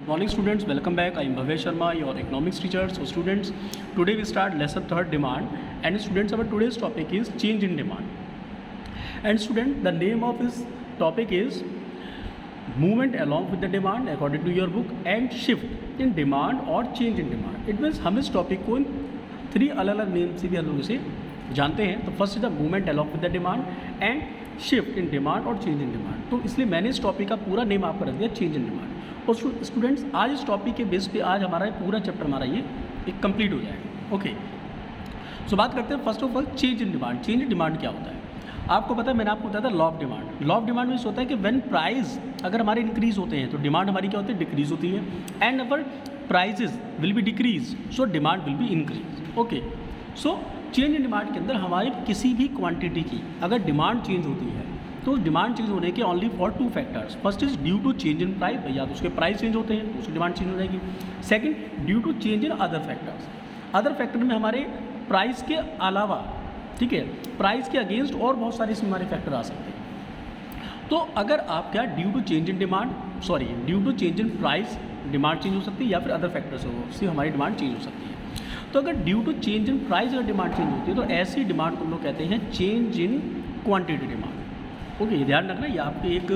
Morning students, welcome back. I am Bhavesh Sharma, your economics teacher. So students, today we start lesson 3rd demand, and students, our today's topic is change in demand. And student, the name of this topic is movement along with the demand according to your book and shift in demand or change in demand. It means हम इस topic को 3 अलग अलग name से भी हम लोग इसे जानते हैं. तो first is the movement along with the demand and shift in demand और चेंज इन डिमांड. तो इसलिए मैंने इस टॉपिक का पूरा नेम आपको रख दिया चेंज इन डिमांड. और स्टूडेंट्स, आज इस टॉपिक के बेस पे आज हमारा पूरा चैप्टर हमारा ये एक कंप्लीट हो जाएगा. ओके, सो बात करते हैं first of all change in demand. Change in demand क्या होता है? आपको पता है, मैंने आपको बताया था law of demand. Law of demand में होता है कि व्हेन प्राइस अगर हमारे इंक्रीज होते हैं तो डिमांड हमारी क्या होती है? डिक्रीज होती है. And our prices will be decrease so demand will be increase. Okay, so change in demand के अंदर हमारी किसी भी क्वांटिटी की अगर डिमांड चेंज होती है तो डिमांड चेंज होने के only for 2 factors. First is due to change in price, या तो उसके प्राइस चेंज होते हैं तो उसकी डिमांड चेंज हो जाएगी. Second, due to change in other factors. Other factor में हमारे प्राइस के अलावा, ठीक है, प्राइस के अगेंस्ट और बहुत सारे इसमें हमारे फैक्टर आ सकते हैं. तो अगर आप क्या due to change in demand, due to change in price demand change हो सकती है, या फिर अदर फैक्टर से उससे हमारी डिमांड चेंज हो सकती है. तो अगर due to change in price अगर डिमांड चेंज होती है तो ऐसी डिमांड को हम लोग कहते हैं change in quantity demand. Okay, ध्यान रखना, ये आपकी एक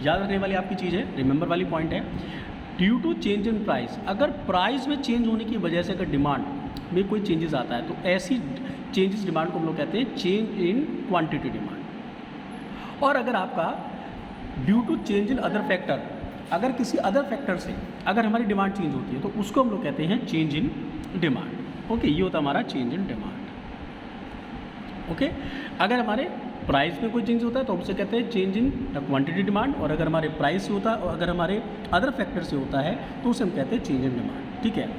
याद रखने वाली आपकी चीज़ है, रिमेंबर वाली पॉइंट है. Due to change in price, अगर प्राइस में चेंज होने की वजह से अगर डिमांड में कोई चेंजेस आता है तो ऐसी चेंजेस डिमांड को हम लोग कहते हैं चेंज इन क्वांटिटी डिमांड. और अगर आपका due to change in other factor, अगर किसी अदर फैक्टर से अगर हमारी डिमांड चेंज होती है तो उसको हम लोग कहते हैं चेंज इन डिमांड. ओके, ये होता है हमारा चेंज इन डिमांड. ओके, अगर हमारे प्राइस में कोई चेंज होता है तो उसे कहते हैं चेंज इन क्वांटिटी डिमांड. और अगर हमारे प्राइस से होता है और अगर हमारे अदर फैक्टर से होता है तो उसे हम कहते हैं चेंज इन डिमांड. ठीक है,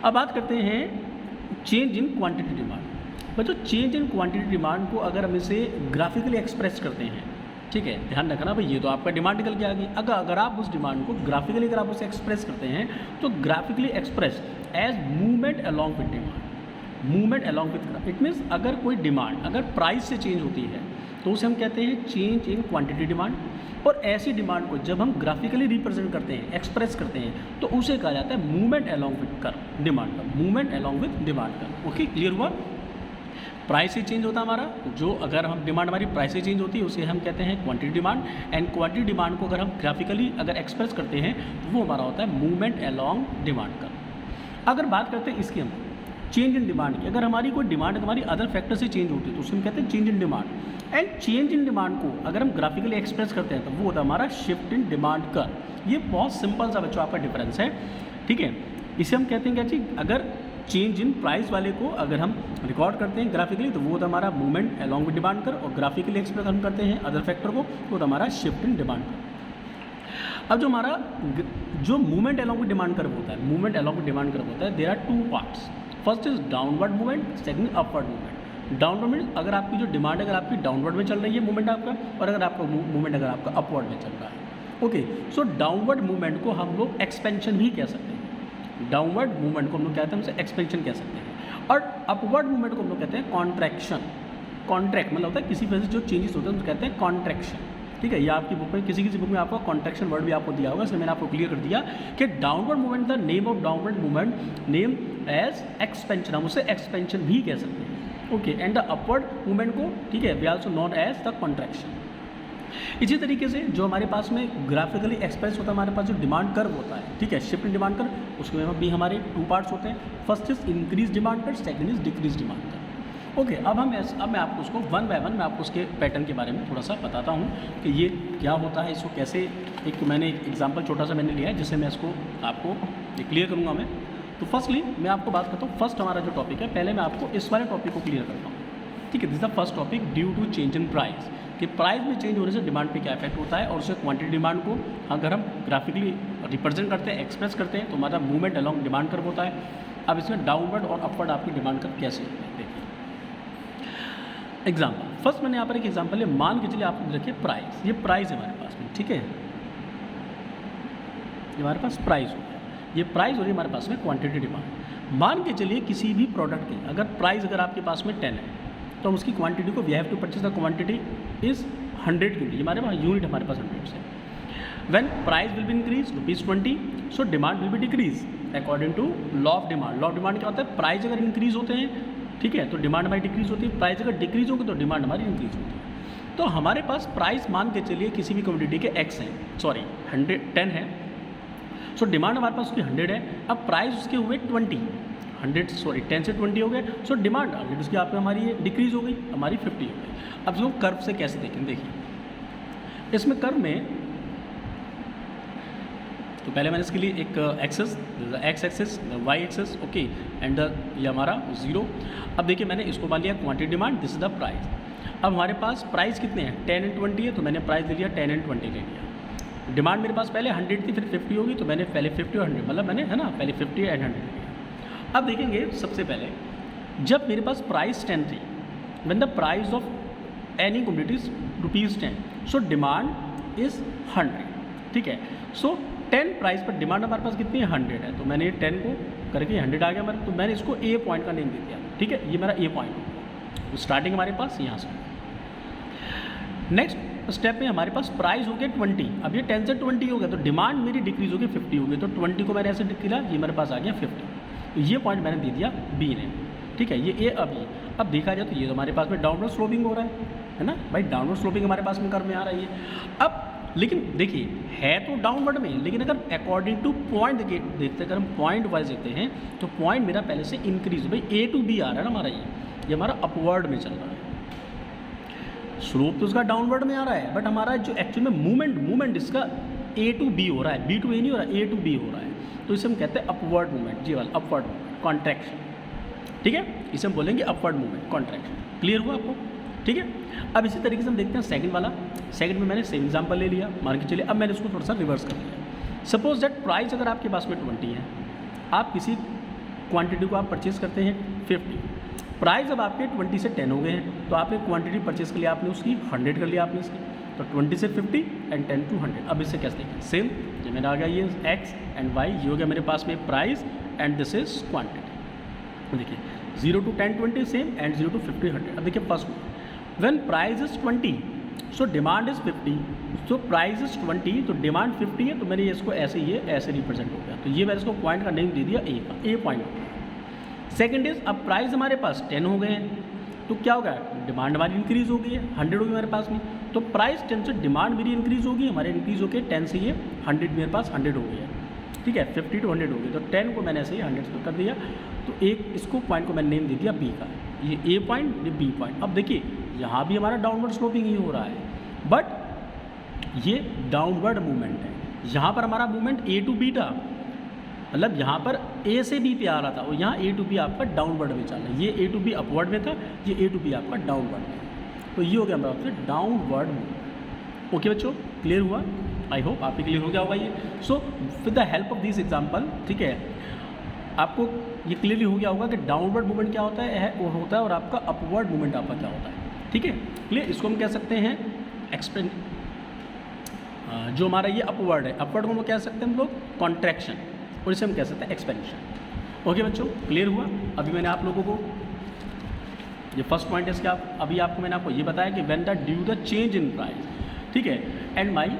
अब बात करते हैं चेंज इन क्वांटिटी डिमांड. बच्चों, चेंज इन क्वांटिटी डिमांड को अगर हम इसे ग्राफिकली एक्सप्रेस करते हैं, ठीक है, ध्यान रखना भाई, ये तो आपका डिमांड निकल के आ गई. अगर आप उस डिमांड को ग्राफिकली अगर आप उसे एक्सप्रेस करते हैं तो graphically express as movement along with demand. Movement along with, it means अगर कोई डिमांड अगर प्राइस से चेंज होती है तो उसे हम कहते हैं चेंज इन क्वांटिटी डिमांड. और ऐसी डिमांड को जब हम ग्राफिकली रिप्रेजेंट करते हैं, एक्सप्रेस करते हैं, तो उसे कहा जाता है मूवमेंट अलॉन्ग विद कर डिमांड का. मूवमेंट अलॉन्ग विद डिमांड का. ओके, क्लियर हुआ? प्राइस से चेंज होता है हमारा, जो अगर हम डिमांड हमारी प्राइस से चेंज होती है उसे हम कहते हैं quantity demand. And quantity demand को अगर हम ग्राफिकली अगर एक्सप्रेस करते हैं तो वो हमारा होता है मूवमेंट अलॉन्ग डिमांड का. अगर बात करते हैं इसकी हम चेंज इन डिमांड की, अगर हमारी कोई डिमांड हमारी अदर फैक्टर से चेंज होती है तो उसे हम कहते हैं change in demand. And change in demand को अगर हम ग्राफिकली एक्सप्रेस करते हैं तो वो होता है हमारा शिफ्ट इन डिमांड कर. ये बहुत सिंपल सा बच्चों आपका डिफरेंस है. ठीक है, इसे हम कहते हैं क्या चीज़, अगर चेंज इन प्राइस वाले को अगर हम रिकॉर्ड करते हैं ग्राफिकली तो वो होता है हमारा मूवमेंट अलॉन्ग विद डिमांड कर, और ग्राफिकली एक्सप्रेस हम करते हैं अदर फैक्टर को तो होता है हमारा शिफ्ट इन डिमांड कर. अब जो हमारा जो movement along with demand curve होता है, movement along with demand curve होता है, there are 2 parts. First is downward movement, second upward movement. Downward means अगर आपकी जो डिमांड अगर आपकी डाउनवर्ड में चल रही है मूवमेंट आपका, और अगर आपका मूवमेंट अगर आपका अपवर्ड में चल रहा है. ओके, सो डाउनवर्ड मूवमेंट को हम लोग एक्सपेंशन भी कह सकते हैं. डाउनवर्ड मूवमेंट को हम लोग कहते हैं, उसे एक्सपेंशन कह सकते हैं. और अपवर्ड मूवमेंट को हम लोग कहते हैं कॉन्ट्रैक्शन. कॉन्ट्रैक्ट मतलब होता है किसी वजह से जो चेंजेस होते हैं उनको कहते हैं कॉन्ट्रैक्शन. ठीक है, ये आपकी बुक में किसी बुक में आपको कॉन्ट्रैक्शन वर्ड भी आपको दिया होगा, इसलिए मैंने आपको क्लियर कर दिया कि downward movement, the name of downward movement name as expansion, हम उसे एक्सपेंशन भी कह सकते हैं. Okay, and the upward movement को, ठीक है, we also known as the contraction. इसी तरीके से जो हमारे पास में ग्राफिकली एक्सप्रेस होता है हमारे पास जो डिमांड कर्व होता है, ठीक है, शिफ्ट इन डिमांड कर्व, उसमें भी हमारे 2 पार्ट्स होते हैं. First is increase demand curve, second is decrease demand curve. Okay, अब मैं आपको उसको वन बाय वन मैं आपको उसके पैटर्न के बारे में थोड़ा सा बताता हूँ कि ये क्या होता है, इसको कैसे, एक मैंने एक एग्जांपल छोटा सा मैंने लिया है जिससे मैं इसको आपको क्लियर करूँगा मैं. तो फर्स्टली मैं आपको बात करता हूँ, फर्स्ट हमारा जो टॉपिक है, पहले मैं आपको इस वाले टॉपिक को क्लियर करता हूँ. ठीक है, this the first topic, due to change in price, कि प्राइस में चेंज होने से डिमांड पे क्या इफेक्ट होता है, और उसे क्वांटिटी डिमांड को अगर हम ग्राफिकली रिप्रेजेंट करते हैं, एक्सप्रेस करते हैं तो हमारा मूवमेंट अलॉन्ग डिमांड कर्व होता है. अब इसमें डाउनवर्ड और अपवर्ड आपकी डिमांड कर्व कैसे होते हैं देखिए. एग्जाम्पल, फर्स्ट मैंने यहाँ पर एक एग्जाम्पल है, मान के चलिए आप रखिए प्राइस, ये प्राइस है हमारे पास में. ठीक है, ये हमारे पास प्राइस हो गया, ये प्राइस हो रही है हमारे पास में क्वांटिटी डिमांड. मान के चलिए किसी भी प्रोडक्ट की अगर प्राइस अगर आपके पास में 10 है तो हम उसकी क्वांटिटी को we have to purchase the quantity is 100 unit. हमारे पास यूनिट हमारे पास 100 से. When price will be increase ₹20, so demand will be decrease according to law of demand. Law of demand क्या होता है, प्राइस अगर इंक्रीज होते हैं, ठीक है, तो डिमांड हमारी डिक्रीज होती है, प्राइस अगर डिक्रीज होगी तो डिमांड हमारी इंक्रीज होती है। तो हमारे पास प्राइस मान के चलिए किसी भी कमोडिटी के x हैं, सॉरी 10 है, सो डिमांड हमारे पास उसकी 100 है, अब प्राइस उसके हुए 10 से 20 हो गए, सो डिमांड 100 उसकी आप हमारी डिक्रीज हो गई, हमारी 50 हो गई। अब इसको कर्व से कैसे देखें, देखिए इसमें कर्व में तो पहले मैंने इसके लिए एक axis, X axis, Y axis, okay, and ये हमारा 0। अब देखिए मैंने इसको मान लिया quantity demand, this is the price. अब हमारे पास प्राइस कितने हैं, 10 एंड 20 है, तो मैंने प्राइस ले लिया 10 एंड 20 ले लिया। डिमांड मेरे पास पहले 100 थी, फिर 50 होगी, तो मैंने पहले 50 और 100, मतलब मैंने, है ना, पहले 50 एंड 100 लिया। अब देखेंगे सबसे पहले जब मेरे पास प्राइस 10 थी, when the price of any commodities ₹10, so demand is 100, ठीक है। सो 10 प्राइस पर डिमांड हमारे पास कितनी है, 100 है, तो मैंने 10 को करके 100 आ गया हमारे, तो मैंने इसको ए पॉइंट का नेम दे दिया, ठीक है, ये मेरा ए पॉइंट हो गया। स्टार्टिंग हमारे पास यहाँ से। नेक्स्ट स्टेप में हमारे पास प्राइस हो गया 20, अब ये 10 से 20 हो गया, तो डिमांड मेरी डिक्रीज हो गई 50 हो गई, तो 20 को मैंने ऐसे लिखा, ये मेरे पास आ गया 50, तो ये पॉइंट मैंने दे दिया बी ने, ठीक है, ये ए। अब देखा जाए तो ये तो हमारे पास में डाउनवर्ड स्लोपिंग हो रहा है ना भाई, डाउनवर्ड स्लोपिंग हमारे पास में कर्व में आ रही है। अब लेकिन देखिए है तो डाउनवर्ड में, लेकिन अगर अकॉर्डिंग टू पॉइंट देखते, अगर हम पॉइंट वाइज देखते हैं तो पॉइंट मेरा पहले से इंक्रीज, भाई ए टू बी आ रहा है ना हमारा, ये हमारा अपवर्ड में चल रहा है। स्लोप तो उसका डाउनवर्ड में आ रहा है, बट हमारा जो एक्चुअल में मूवमेंट इसका ए टू बी हो रहा है, बी टू ए नहीं हो रहा है, ए टू बी हो रहा है, तो इसे हम कहते हैं अपवर्ड मूवमेंट, जी वाला अपवर्ड मूवमेंट, कॉन्ट्रैक्शन, ठीक है, इसे हम बोलेंगे अपवर्ड मूवमेंट, कॉन्ट्रैक्शन। क्लियर हुआ आपको, ठीक है। अब इसी तरीके से हम देखते हैं सेकंड वाला। सेकंड में मैंने सेम एग्जांपल ले लिया, मान के चलिए, अब मैंने उसको थोड़ा सा रिवर्स कर लिया। सपोज दैट प्राइस अगर आपके पास में 20 है, आप किसी क्वांटिटी को आप परचेज करते हैं 50, प्राइस अब आपके 20 से 10 हो गए हैं, तो आपने क्वांटिटी परचेज कर लिया, आपने उसकी 100 कर लिया आपने इसकी, तो 20 से 50 एंड 10 to 100। अब इससे कैसे देखें, सेम ये मेरा आ गया, ये एक्स एंड वाई, ये हो गया मेरे पास में price and this is quantity. देखिए 0 to 10 20 सेम एंड 0 to 50 100। अब देखिए first when price is 20, so demand is 50, so price is 20, तो डिमांड 50 है, तो मैंने इसको ऐसे ही ऐसे रिप्रेजेंट हो गया, तो ये मैंने इसको पॉइंट का नेम दे दिया ए का, ए पॉइंट हो गया। सेकेंड इज अब प्राइस हमारे पास 10 हो गए हैं, तो क्या होगा, डिमांड हमारी इंक्रीज हो गई है, 100 होगी हमारे पास में, तो प्राइस 10 से डिमांड मेरी इंक्रीज होगी, हमारे इंक्रीज होकर 10 से ये 100 मेरे पास 100 हो गई है, ठीक है, 50 to 100 हो गई, तो 10 को मैंने ऐसे ही 100 से कर दिया, तो एक इसको पॉइंट को मैंने नेम दे दिया बी का, ये ए पॉइंट, ये बी पॉइंट। अब देखिए यहाँ भी हमारा डाउनवर्ड स्लोपिंग ही हो रहा है, बट ये डाउनवर्ड मूवमेंट है, यहाँ पर हमारा मूवमेंट ए टू बी था, मतलब यहाँ पर ए से बी पे आ रहा था, और यहाँ ए टू बी आपका डाउनवर्ड में चल रहा है, ये ए टू बी अपवर्ड में था, ये ए टू बी आपका डाउनवर्ड में, तो ये हो गया हमारा आपसे डाउनवर्ड मूवमेंट। ओके बच्चों, क्लियर हुआ, आई होप आप ही क्लियर हो गया होगा ये। So with the help of this example, ठीक है, आपको ये क्लियरली हो गया होगा कि डाउनवर्ड मूवमेंट क्या होता है वो होता है, और आपका अपवर्ड मूवमेंट आपका क्या होता है, ठीक है, क्लियर। इसको हम कह सकते हैं एक्सपेंड, जो हमारा ये अपवर्ड है, अपवर्ड को हम कह सकते हैं हम लोग कॉन्ट्रैक्शन, और इसे हम कह सकते हैं एक्सपेंशन। ओके बच्चों, क्लियर हुआ। अभी मैंने आप लोगों को ये फर्स्ट पॉइंट है इसका, अभी आपको मैंने आपको ये बताया कि when the due the change in price, ठीक है, and my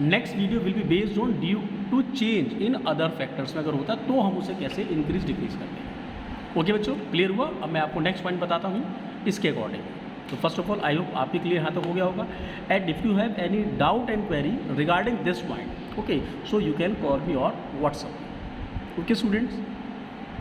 next video will be based on due to change in other factors में अगर होता है तो हम उसे कैसे इंक्रीज डिक्रीज करते हैं। ओके बच्चों, क्लियर हुआ। अब मैं आपको नेक्स्ट पॉइंट बताता हूँ इसके अकॉर्डिंग। तो first of all I hope आप भी क्लियर यहाँ तक हो गया होगा, and if you have any doubt and query regarding this point, okay, so you can call मी और व्हाट्सअप। Okay students.